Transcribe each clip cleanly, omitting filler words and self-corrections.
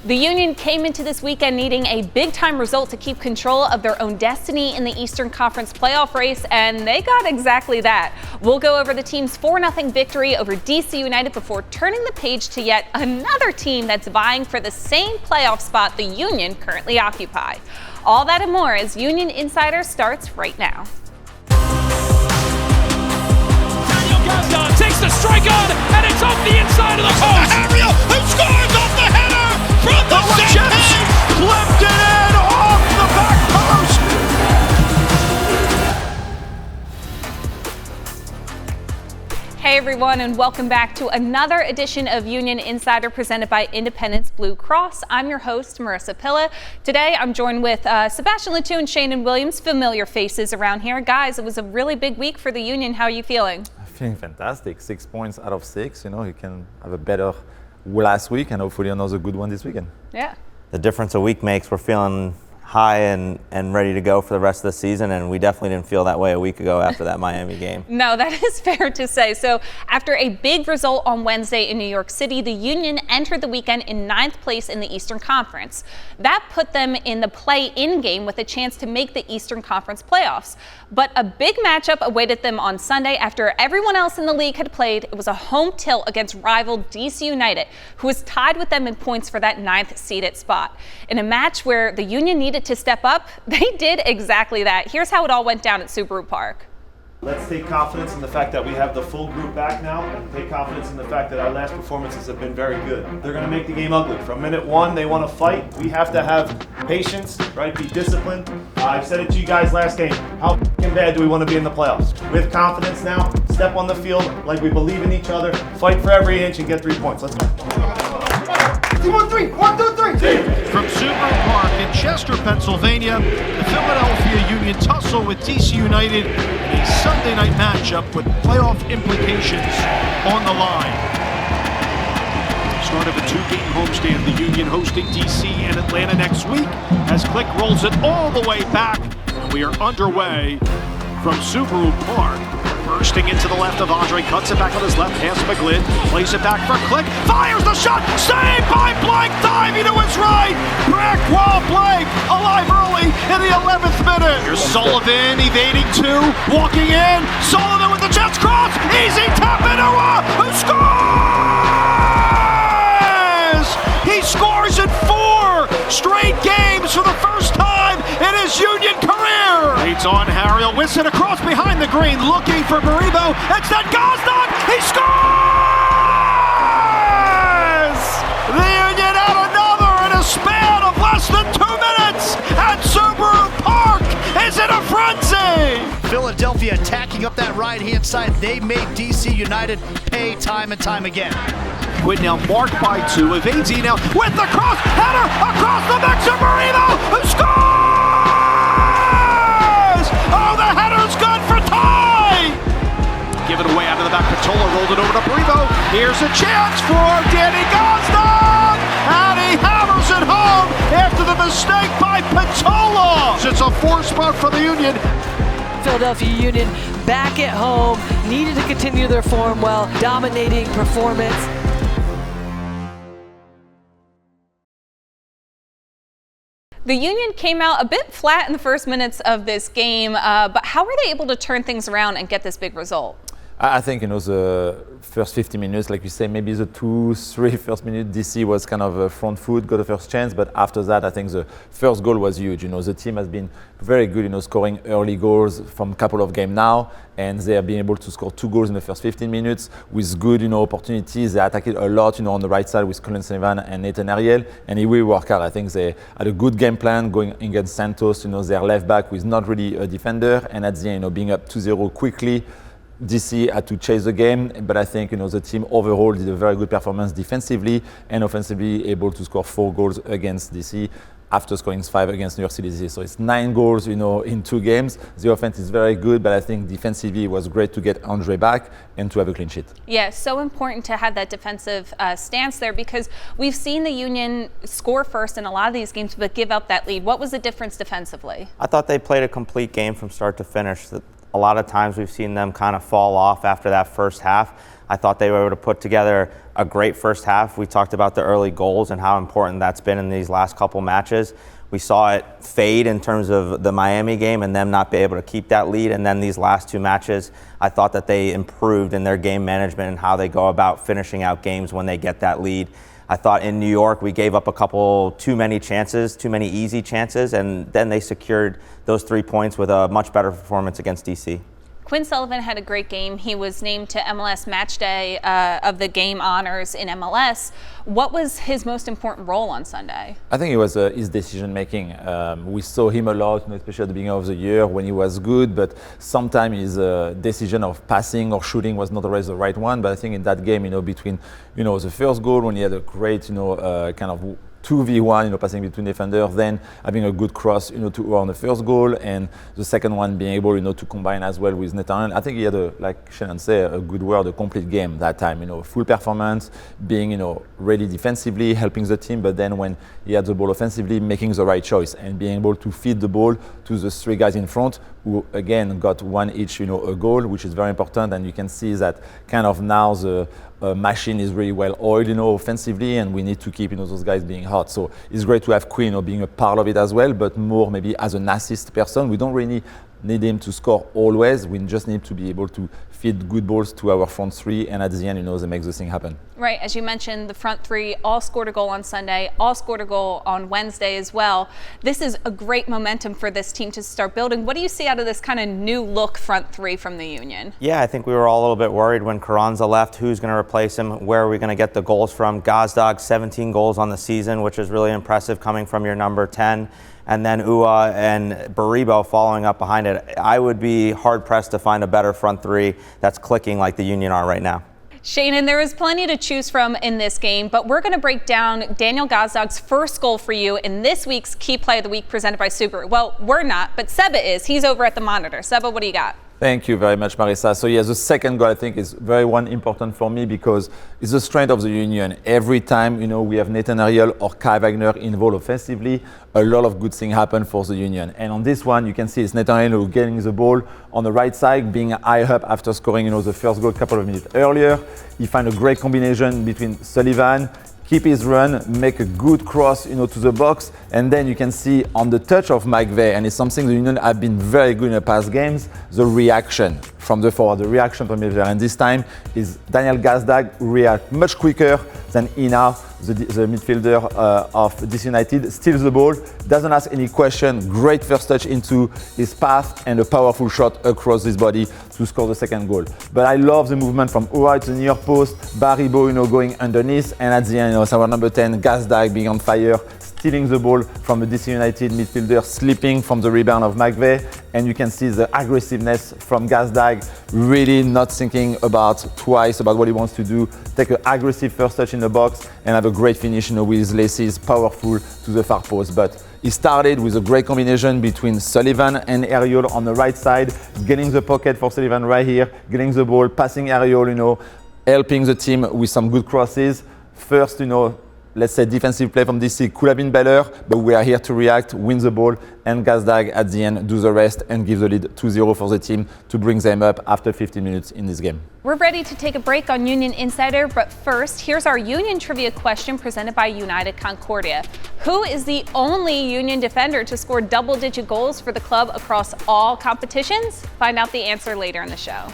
The Union came into this weekend needing a big-time result to keep control of their own destiny in the Eastern Conference playoff race, and they got exactly that. We'll go over the team's 4-0 victory over DC United before turning the page to yet another team that's vying for the same playoff spot the Union currently occupy. All that and more as Union Insider starts right now. Takes the strike on, and it's off the inside of the post. Ariel, who scores off the header from the set piece, flipped it in off the back post. Hey everyone, and welcome back to another edition of Union Insider presented by Independence Blue Cross. I'm your host, Marisa. Today I'm joined with Sebastian Latou and Sheanon Williams, familiar faces around here. Guys, it was a really big week for the Union. How are you feeling? Feeling fantastic. 6 points out of 6. You know, you can have a better last week and hopefully another good one this weekend. Yeah. The difference a week makes. We're feeling high and ready to go for the rest of the season, and we definitely didn't feel that way a week ago after that Miami game. No, that is fair to say. So after a big result on Wednesday in New York City, the Union entered the weekend in 9th place in the Eastern Conference. That put them in the play-in game with a chance to make the Eastern Conference playoffs. But a big matchup awaited them on Sunday after everyone else in the league had played. It was a home tilt against rival DC United, who was tied with them in points for that 9th seeded spot. In a match where the Union needed to step up, they did exactly that. Here's how it all went down at Subaru Park. Let's take confidence in the fact that we have the full group back now, and take confidence in the fact that our last performances have been very good. They're going to make the game ugly. From minute one, they want to fight. We have to have patience, right? Be disciplined. I've said it to you guys last game. How bad do we want to be in the playoffs? With confidence now, step on the field like we believe in each other, fight for every inch, and get 3 points. Let's go. 1, 2, 3. From Subaru Park in Chester, Pennsylvania, the Philadelphia Union tussle with DC United in a Sunday night matchup with playoff implications on the line. Start of a 2-game homestand, the Union hosting DC and Atlanta next week as Click rolls it all the way back, and we are underway from Subaru Park. Bursting into the left of Andre, cuts it back on his left, hands McGlynn, plays it back for Click, fires the shot, saved by Blake, diving to his right, brick wall Blake, alive early in the 11th minute. Here's Sullivan evading 2, walking in, Sullivan with the chest cross, easy tap into who scores! He scores in 4 straight games for the first time in his Union career. Waits on Harriel, whips it across behind the green, looking for Maribo. Instead, Gosnock, he scores! The Union out another in a span of less than 2 minutes, and Subaru Park is in a frenzy. Philadelphia attacking up that right-hand side. They made DC United pay time and time again. Quinn now marked by 2, evades now with the cross, header across the mix of Marino, who scores! Oh, the header's good for tie! Given away out of the back, Patola rolled it over to Maribo. Here's a chance for Danny Gosnock, and he hammers it home after the mistake by Patola. It's a 4 spot for the Union. Philadelphia Union back at home, needed to continue their form well, dominating performance. The Union came out a bit flat in the first minutes of this game, but how were they able to turn things around and get this big result? I think, you know, the first 50 minutes, like you say, maybe the 2-3 first minutes, DC was kind of a front foot, got the first chance, but after that, I think the first goal was huge. You know, the team has been very good, you know, scoring early goals from a couple of games now, and they have been able to score 2 goals in the first 15 minutes with good, you know, opportunities. They attacked a lot, you know, on the right side with Colin Sullivan and Nathan Ariel, and it will work out. I think they had a good game plan going against Santos, you know, their left back who is not really a defender, and at the end, you know, being up 2-0 quickly, DC had to chase the game, but I think, you know, the team overall did a very good performance defensively and offensively, able to score 4 goals against DC after scoring 5 against New York City DC. So it's 9 goals, you know, in 2 games. The offense is very good, but I think defensively it was great to get Andre back and to have a clean sheet. Yeah, so important to have that defensive stance there, because we've seen the Union score first in a lot of these games, but give up that lead. What was the difference defensively? I thought they played a complete game from start to finish. a lot of times we've seen them kind of fall off after that first half. I thought they were able to put together a great first half. We talked about the early goals and how important that's been in these last couple matches. We saw it fade in terms of the Miami game and them not be able to keep that lead. And then these last two matches, I thought that they improved in their game management and how they go about finishing out games when they get that lead. I thought in New York we gave up a couple too many chances, too many easy chances, and then they secured those 3 points with a much better performance against DC. Quinn Sullivan had a great game. He was named to MLS Match Day of the game honors in MLS. What was his most important role on Sunday? I think it was his decision making. We saw him a lot, especially at the beginning of the year when he was good, but sometimes his decision of passing or shooting was not always the right one. But I think in that game, between the first goal when he had a great kind of 2v1, passing between defenders, then having a good cross, to on the first goal, and the second one being able, to combine as well with Netanyahu. I think he had like Sheanon said, a good word, a complete game that time. Full performance, being, ready defensively, helping the team, but then when he had the ball offensively, making the right choice and being able to feed the ball to the three guys in front, who again got one each, a goal, which is very important. And you can see that kind of now the machine is really well oiled, offensively, and we need to keep, those guys being hot. So it's great to have Quinn, being a part of it as well, but more maybe as an assist person. We don't really need him to score always. We just need to be able to feed good balls to our front three, and at the end, they make the thing happen. Right, as you mentioned, the front three all scored a goal on Sunday, all scored a goal on Wednesday as well. This is a great momentum for this team to start building. What do you see out of this kind of new look front three from the Union? Yeah, I think we were all a little bit worried when Carranza left. Who's going to replace him? Where are we going to get the goals from? Gazdag, 17 goals on the season, which is really impressive coming from your number 10. And then Ua and Baribo following up behind it. I would be hard-pressed to find a better front three that's clicking like the Union are right now. Sheanon, there is plenty to choose from in this game, but we're going to break down Daniel Gazdag's first goal for you in this week's Key Play of the Week presented by Subaru. Well, we're not, but Seba is. He's over at the monitor. Seba, what do you got? Thank you very much, Marisa. So yes, the second goal I think is very important for me because it's the strength of the Union. Every time we have Nathan Ariel or Kai Wagner involved offensively, a lot of good things happen for the Union. And on this one, you can see it's Nathan Ariel getting the ball on the right side, being high up after scoring the first goal a couple of minutes earlier. He found a great combination between Sullivan, keep his run, make a good cross, to the box, and then you can see on the touch of McVeigh, and it's something the Union have been very good in the past games, the reaction from the forward, the reaction from midfielder, and this time is Daniel Gazdag react much quicker than Ina, the midfielder of DC United, steals the ball, doesn't ask any question, great first touch into his path, and a powerful shot across his body to score the second goal. But I love the movement from Ura to the near post, Baribo, going underneath, and at the end, our number 10, Gazdag being on fire, stealing the ball from the DC United midfielder, slipping from the rebound of McVeigh, and you can see the aggressiveness from Gazdag, really not thinking twice about what he wants to do, take an aggressive first touch in the box, and have a great finish, with his laces, powerful to the far post. But he started with a great combination between Sullivan and Ariel on the right side, getting the pocket for Sullivan right here, getting the ball, passing Ariel, helping the team with some good crosses. First, let's say defensive play from DC could have been better, but we are here to react, win the ball, and Gazdag at the end do the rest and give the lead 2-0 for the team to bring them up after 15 minutes in this game. We're ready to take a break on Union Insider, but first, here's our Union trivia question presented by United Concordia. Who is the only Union defender to score double-digit goals for the club across all competitions? Find out the answer later in the show.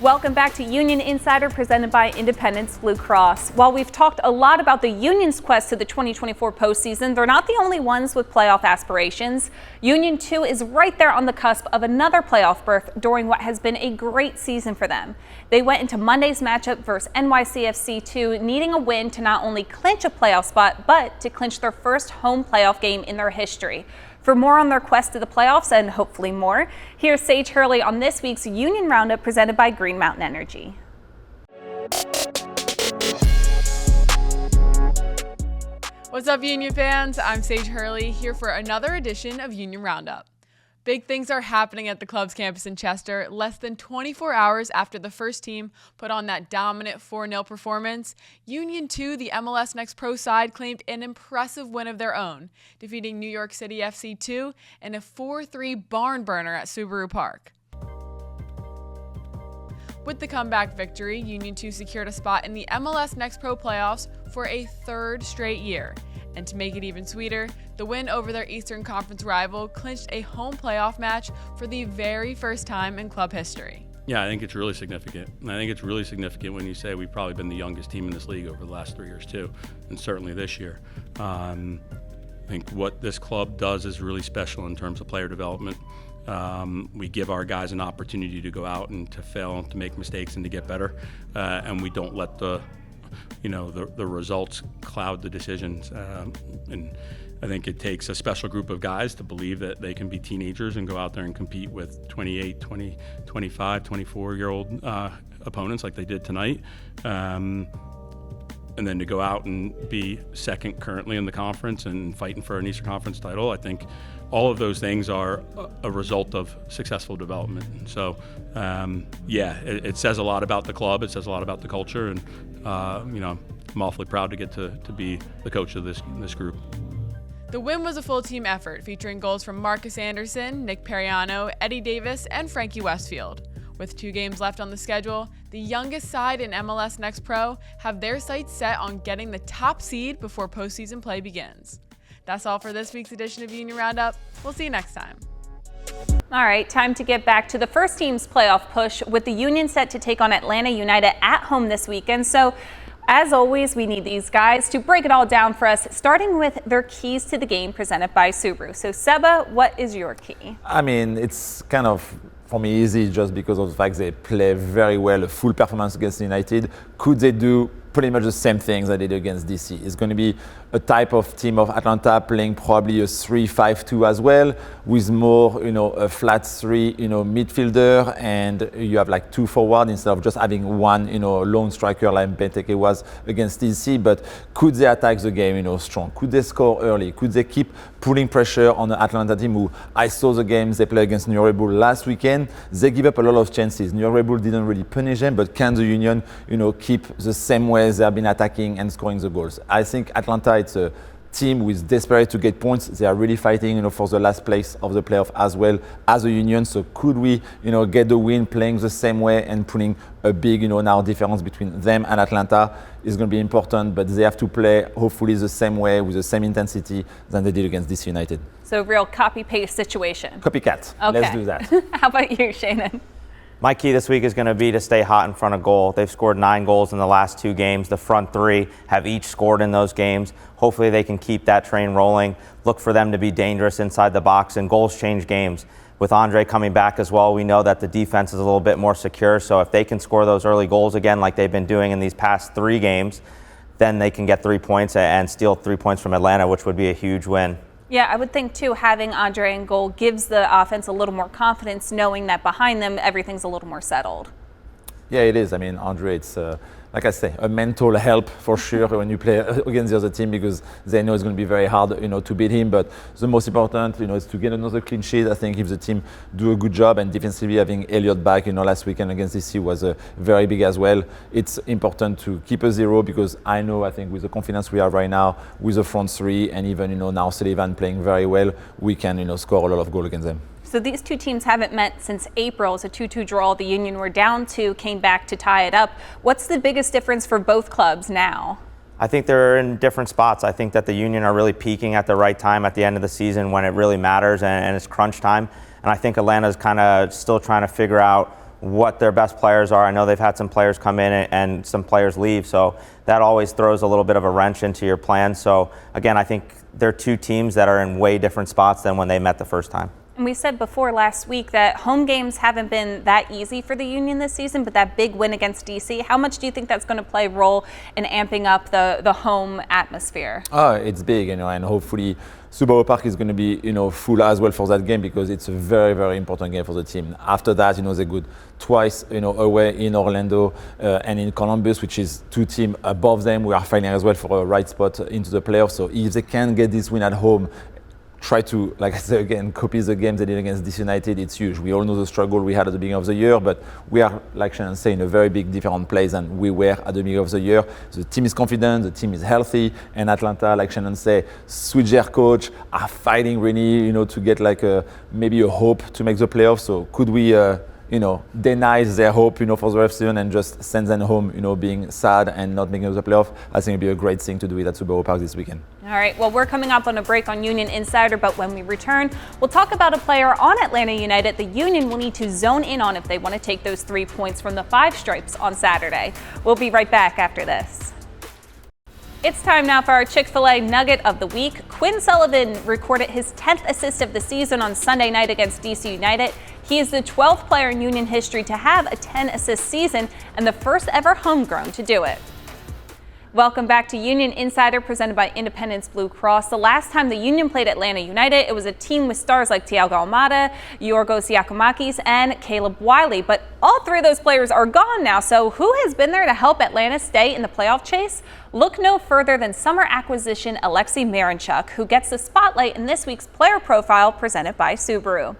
Welcome back to Union Insider presented by Independence Blue Cross. While we've talked a lot about the Union's quest to the 2024 postseason, they're not the only ones with playoff aspirations. Union 2 is right there on the cusp of another playoff berth during what has been a great season for them. They went into Monday's matchup versus NYCFC 2, needing a win to not only clinch a playoff spot, but to clinch their first home playoff game in their history. For more on their quest to the playoffs and hopefully more, here's Sage Hurley on this week's Union Roundup presented by Green Mountain Energy. What's up, Union fans? I'm Sage Hurley here for another edition of Union Roundup. Big things are happening at the club's campus in Chester. Less than 24 hours after the first team put on that dominant 4-0 performance, Union 2, the MLS Next Pro side, claimed an impressive win of their own, defeating New York City FC 2 in a 4-3 barn burner at Subaru Park. With the comeback victory, Union 2 secured a spot in the MLS Next Pro playoffs for a third straight year. And to make it even sweeter, the win over their Eastern Conference rival clinched a home playoff match for the very first time in club history. Yeah, I think it's really significant. And I think it's really significant when you say we've probably been the youngest team in this league over the last 3 years too, and certainly this year. I think what this club does is really special in terms of player development. We give our guys an opportunity to go out and to fail, to make mistakes, and to get better, and we don't let the results cloud the decisions. And I think it takes a special group of guys to believe that they can be teenagers and go out there and compete with 28, 20, 25, 24-year-old opponents like they did tonight. And then to go out and be second currently in the conference and fighting for an Eastern Conference title. I think all of those things are a result of successful development. And so, it says a lot about the club. It says a lot about the culture. And, I'm awfully proud to get to be the coach of this group. The win was a full team effort, featuring goals from Marcus Anderson, Nick Periano, Eddie Davis, and Frankie Westfield. With 2 games left on the schedule, the youngest side in MLS Next Pro have their sights set on getting the top seed before postseason play begins. That's all for this week's edition of Union Roundup. We'll see you next time. All right, time to get back to the first team's playoff push, with the Union set to take on Atlanta United at home this weekend. So, as always, we need these guys to break it all down for us, starting with their keys to the game presented by Subaru. So, Seba, what is your key? I mean, it's kind of, for me, easy just because of the fact they play very well, a full performance against United. Could they do pretty much the same things they did against DC? It's going to be a type of team of Atlanta playing probably a 3-5-2 as well, with more, a flat 3, midfielder, and you have like 2 forward instead of just having one, lone striker like Benteke was against DC. But could they attack the game, strong? Could they score early? Could they keep putting pressure on the Atlanta team who, I saw the games they played against New York Red Bull last weekend. They give up a lot of chances. New York Red Bull didn't really punish them, but can the Union, keep the same way they have been attacking and scoring the goals? I think Atlanta, it's a team who is desperate to get points. They are really fighting, for the last place of the playoff as well as the Union. So could we, get the win playing the same way and putting a big, now difference between them and Atlanta is going to be important, but they have to play hopefully the same way with the same intensity than they did against DC United. So real copy-paste situation. Copycat. Okay. Let's do that. How about you, Sheanon? My key this week is going to be to stay hot in front of goal. They've scored 9 goals in the last 2 games. The front 3 have each scored in those games. Hopefully they can keep that train rolling. Look for them to be dangerous inside the box, and goals change games. With Andre coming back as well, we know that the defense is a little bit more secure. So if they can score those early goals again like they've been doing in these past 3 games, then they can get 3 points and steal 3 points from Atlanta, which would be a huge win. Yeah, I would think too, having Andre in goal gives the offense a little more confidence, knowing that behind them everything's a little more settled. Yeah, it is. I mean, Andre, it's like I say, a mental help for sure when you play against the other team, because they know it's going to be very hard, to beat him. But the most important, is to get another clean sheet. I think if the team do a good job, and defensively having Elliott back, last weekend against DC was very big as well. It's important to keep a 0, because I think with the confidence we have right now, with the front 3, and even, now Sullivan playing very well, we can, score a lot of goals against them. So these 2 teams haven't met since April. It's a 2-2 draw. The Union were down 2, came back to tie it up. What's the biggest difference for both clubs now? I think they're in different spots. I think that the Union are really peaking at the right time at the end of the season when it really matters and it's crunch time. And I think Atlanta's kind of still trying to figure out what their best players are. I know they've had some players come in and some players leave, so that always throws a little bit of a wrench into your plan. So again, I think they're 2 teams that are in way different spots than when they met the first time. And we said before last week that home games haven't been that easy for the Union this season, but that big win against DC, how much do you think that's going to play a role in amping up the home atmosphere? Oh, it's big, and hopefully Subaru Park is going to be, full as well for that game, because it's a very, very important game for the team. After that, they go twice, away in Orlando and in Columbus, which is 2 teams above them. We are fighting as well for a right spot into the playoffs. So if they can get this win at home, try to, like I said again, copy the games they did against DC United. It's huge. We all know the struggle we had at the beginning of the year, but we are, like Sheanon said, in a very big different place than we were at the beginning of the year. The team is confident, the team is healthy, and Atlanta, like Sheanon said, switch their coach, are fighting really, to get like maybe a hope to make the playoffs. So could we, denies their hope, for the rest of the season and just sends them home, being sad and not making the playoff, I think it'd be a great thing to do it at Super Bowl Park this weekend. All right, well, we're coming up on a break on Union Insider, but when we return, we'll talk about a player on Atlanta United the Union will need to zone in on if they want to take those 3 points from the Five Stripes on Saturday. We'll be right back after this. It's time now for our Chick-fil-A Nugget of the Week. Quinn Sullivan recorded his 10th assist of the season on Sunday night against DC United. He is the 12th player in Union history to have a 10-assist season and the first ever homegrown to do it. Welcome back to Union Insider, presented by Independence Blue Cross. The last time the Union played Atlanta United, it was a team with stars like Thiago Almada, Yorgos Giacomakis, and Caleb Wiley. But all 3 of those players are gone now, so who has been there to help Atlanta stay in the playoff chase? Look no further than summer acquisition Alexei Miranchuk, who gets the spotlight in this week's player profile presented by Subaru.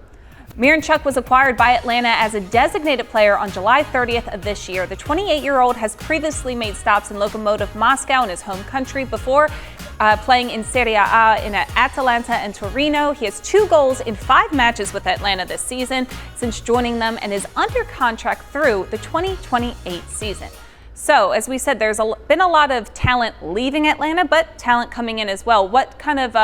Miranchuk was acquired by Atlanta as a designated player on July 30th of this year. The 28-year-old has previously made stops in Lokomotiv Moscow in his home country before playing in Serie A in Atalanta and Torino. He has 2 goals in 5 matches with Atlanta this season since joining them and is under contract through the 2028 season. So, as we said, there's been a lot of talent leaving Atlanta, but talent coming in as well. What kind of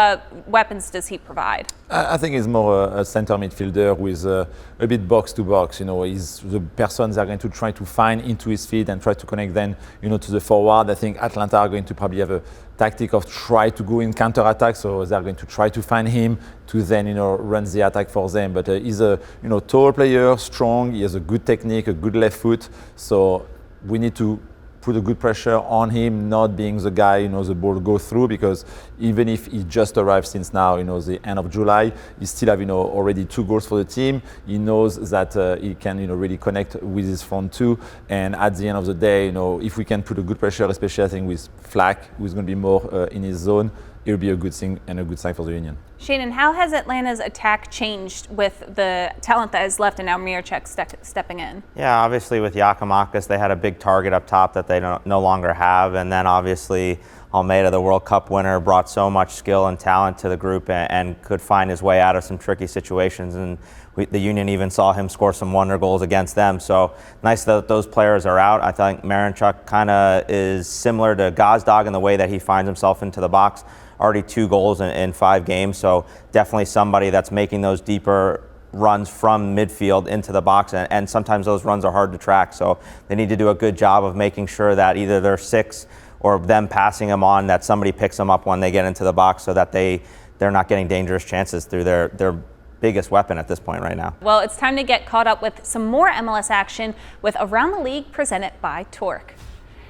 weapons does he provide? I think he's more a center midfielder with a bit box to box. He's the person they're going to try to find into his feet and try to connect then, to the forward. I think Atlanta are going to probably have a tactic of try to go in counter attack. So they're going to try to find him to then, run the attack for them. But he's a, tall player, strong. He has a good technique, a good left foot. So we need to put a good pressure on him, not being the guy, the ball go through, because even if he just arrived since now, the end of July, he still have, already 2 goals for the team. He knows that he can, really connect with his front 2. And at the end of the day, if we can put a good pressure, especially I think with Flack, who's going to be more in his zone, it'll be a good thing and a good sign for the Union. Sheanon, how has Atlanta's attack changed with the talent that has left and now Miranchuk stepping in? Yeah, obviously with Giacomakis, they had a big target up top that they no longer have. And then obviously Almeida, the World Cup winner, brought so much skill and talent to the group and could find his way out of some tricky situations. And the Union even saw him score some wonder goals against them. So nice that those players are out. I think Miranchuk kind of is similar to Gazdag in the way that he finds himself into the box. Already 2 goals in 5 games, so definitely somebody that's making those deeper runs from midfield into the box, and sometimes those runs are hard to track, so they need to do a good job of making sure that either they're 6 or them passing them on, that somebody picks them up when they get into the box so that they're not getting dangerous chances through their biggest weapon at this point right now. Well, it's time to get caught up with some more MLS action with Around the League presented by Torque.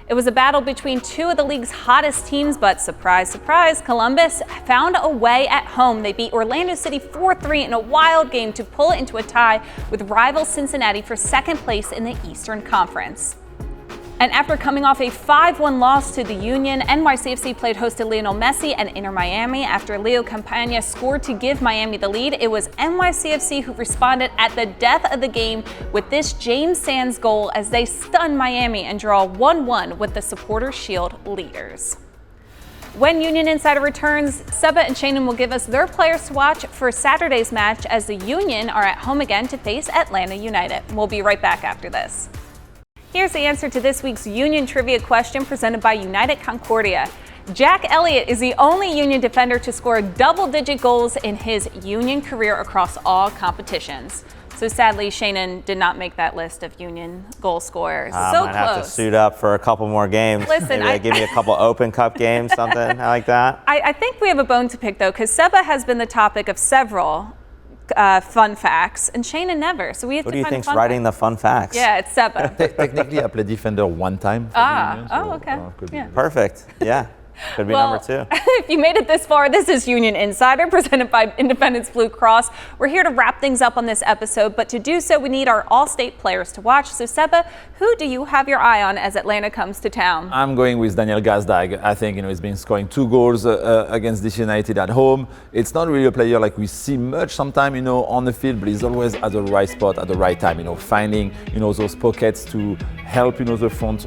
It was a battle between 2 of the league's hottest teams, but surprise, surprise, Columbus found a way at home. They beat Orlando City 4-3 in a wild game to pull it into a tie with rival Cincinnati for 2nd place in the Eastern Conference. And after coming off a 5-1 loss to the Union, NYCFC played host to Lionel Messi and Inter Miami. After Leo Campagna scored to give Miami the lead, it was NYCFC who responded at the death of the game with this James Sands goal as they stun Miami and draw 1-1 with the Supporters Shield leaders. When Union Insider returns, Seba and Sheanon will give us their players to watch for Saturday's match as the Union are at home again to face Atlanta United. We'll be right back after this. Here's the answer to this week's Union trivia question presented by United Concordia. Jack Elliott is the only Union defender to score double-digit goals in his Union career across all competitions. So sadly, Sheanon did not make that list of Union goal scorers. So might have to suit up for a couple more games. Listen, maybe give me a couple Open Cup games, something like that. I think we have a bone to pick though, because Seba has been the topic of several fun facts, and Sheanon never. So we have Who to do you find think's fun writing facts. the fun facts? Yeah, it's Seba. Technically, I played defender 1 time. Okay. Yeah. Perfect. Yeah. Could be Well, number 2. If you made it this far, this is Union Insider presented by Independence Blue Cross. We're here to wrap things up on this episode, but to do so, we need our all-state players to watch. So Seba, who do you have your eye on as Atlanta comes to town? I'm going with Daniel Gazdag. I think he's been scoring 2 goals against DC United at home. It's not really a player like we see much sometimes, on the field, but he's always at the right spot at the right time. Finding those pockets to help, the front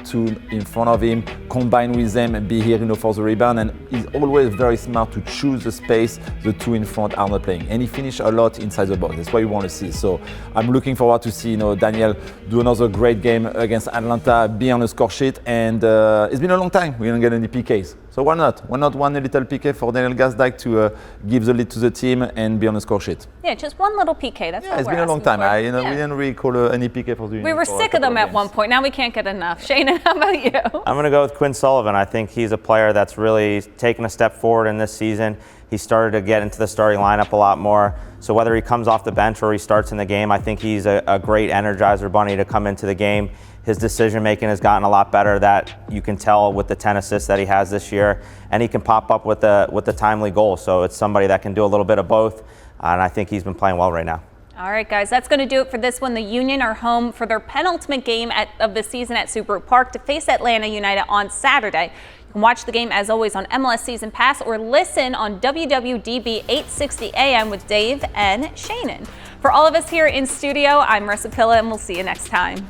two in front of him, combine with them and be here, for the rebound. And he's always very smart to choose the space the two in front are not playing. And he finished a lot inside the box. That's what you want to see. So I'm looking forward to see, Daniel do another great game against Atlanta, be on the score sheet. And it's been a long time. We didn't get any PKs. So why not? Why not one little PK for Daniel Gazdag to give the lead to the team and be on the score sheet? Yeah, just one little PK. That's all it's we're been a long time. for. We didn't really call any PK for the We were sick of them at one point. Now we can't get enough. Sheanon, how about you? I'm going to go with Quinn Sullivan. I think he's a player that's really taken a step forward in this season. He started to get into the starting lineup a lot more. So whether he comes off the bench or he starts in the game, I think he's a great energizer bunny to come into the game. His decision making has gotten a lot better. That you can tell with the 10 assists that he has this year, and he can pop up with the timely goal. So it's somebody that can do a little bit of both, and I think he's been playing well right now. All right, guys, that's going to do it for this one. The Union are home for their penultimate game of the season at Subaru Park to face Atlanta United on Saturday. You can watch the game, as always, on MLS Season Pass or listen on WWDB 860 AM with Dave and Sheanon. For all of us here in studio, I'm Marisa, and we'll see you next time.